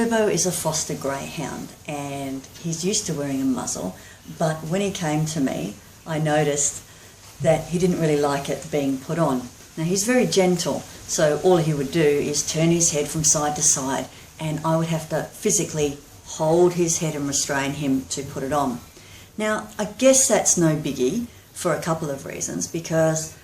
Turbo is a foster greyhound and he's used to wearing a muzzle, but when he came to me, I noticed that he didn't really like it being put on. Now he's very gentle, so all he would do is turn his head from side to side and I would have to physically hold his head and restrain him to put it on. Now I guess that's no biggie for a couple of reasons, because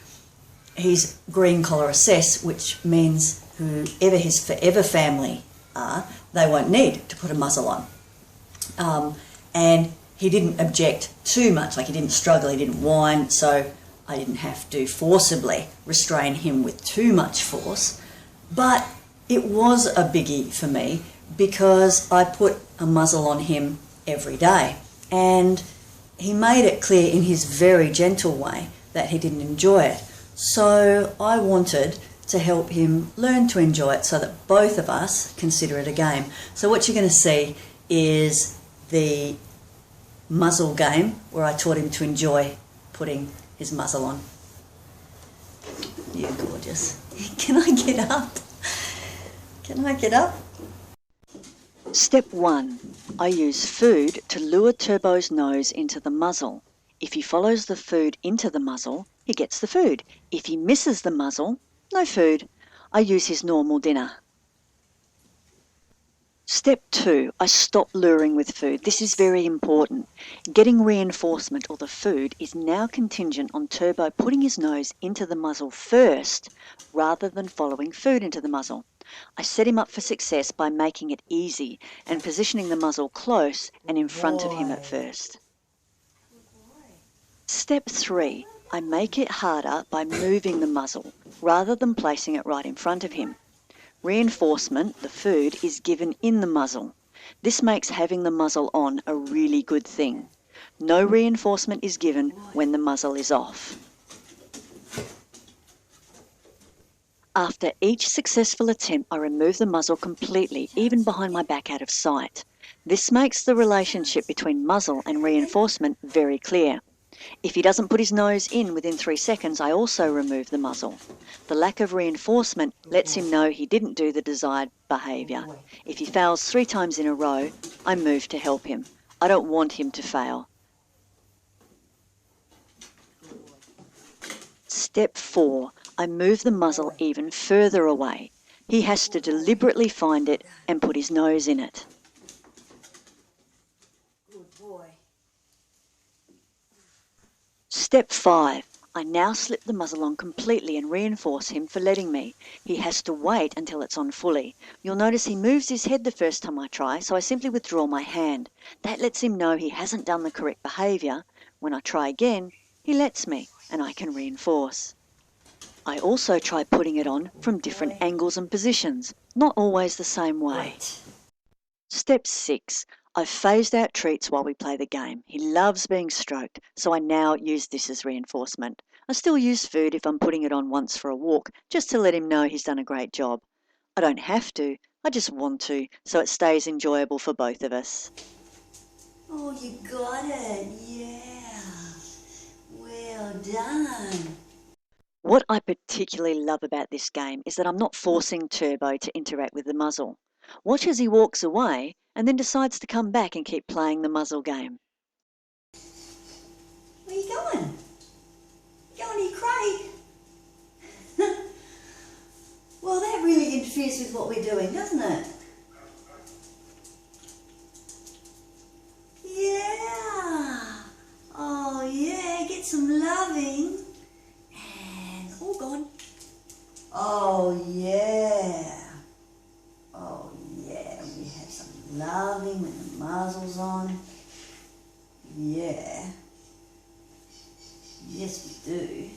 he's green collar assess, which means whoever his forever family are, they won't need to put a muzzle on. And he didn't object too much, like he didn't struggle, he didn't whine, so I didn't have to forcibly restrain him with too much force. But it was a biggie for me because I put a muzzle on him every day, and he made it clear in his very gentle way that he didn't enjoy it. So I wanted to help him learn to enjoy it so that both of us consider it a game. So what you're going to see is the muzzle game where I taught him to enjoy putting his muzzle on. You're gorgeous. Can I get up? Can I get up? Step 1. I use food to lure Turbo's nose into the muzzle. If he follows the food into the muzzle, he gets the food. If he misses the muzzle, no food. I use his normal dinner. Step 2. I stop luring with food. This is very important. Getting reinforcement or the food is now contingent on Turbo putting his nose into the muzzle first rather than following food into the muzzle. I set him up for success by making it easy and positioning the muzzle close and in front of him at first. Step 3. I make it harder by moving the muzzle rather than placing it right in front of him. Reinforcement, the food, is given in the muzzle. This makes having the muzzle on a really good thing. No reinforcement is given when the muzzle is off. After each successful attempt, I remove the muzzle completely, even behind my back out of sight. This makes the relationship between muzzle and reinforcement very clear. If he doesn't put his nose in within 3 seconds, I also remove the muzzle. The lack of reinforcement lets him know he didn't do the desired behaviour. If he fails 3 times in a row, I move to help him. I don't want him to fail. Step 4. I move the muzzle even further away. He has to deliberately find it and put his nose in it. Good boy. Step 5. I now slip the muzzle on completely and reinforce him for letting me. He has to wait until it's on fully. You'll notice he moves his head the first time I try, so I simply withdraw my hand. That lets him know he hasn't done the correct behaviour. When I try again, he lets me and I can reinforce. I also try putting it on from different angles and positions, not always the same way. Step 6. I've phased out treats while we play the game. He loves being stroked, so I now use this as reinforcement. I still use food if I'm putting it on once for a walk, just to let him know he's done a great job. I don't have to, I just want to, so it stays enjoyable for both of us. Oh, you got it. Yeah. Well done. What I particularly love about this game is that I'm not forcing Turbo to interact with the muzzle. Watch as he walks away and then decides to come back and keep playing the muzzle game. Where are you going? You going to your crate? Well, that really interferes with what we're doing, doesn't it? Yeah. Oh, yeah, get some loving. And all gone. Oh, yeah. Oh, yeah, we have some loving when the muzzle's on. Yeah. Yes, we do.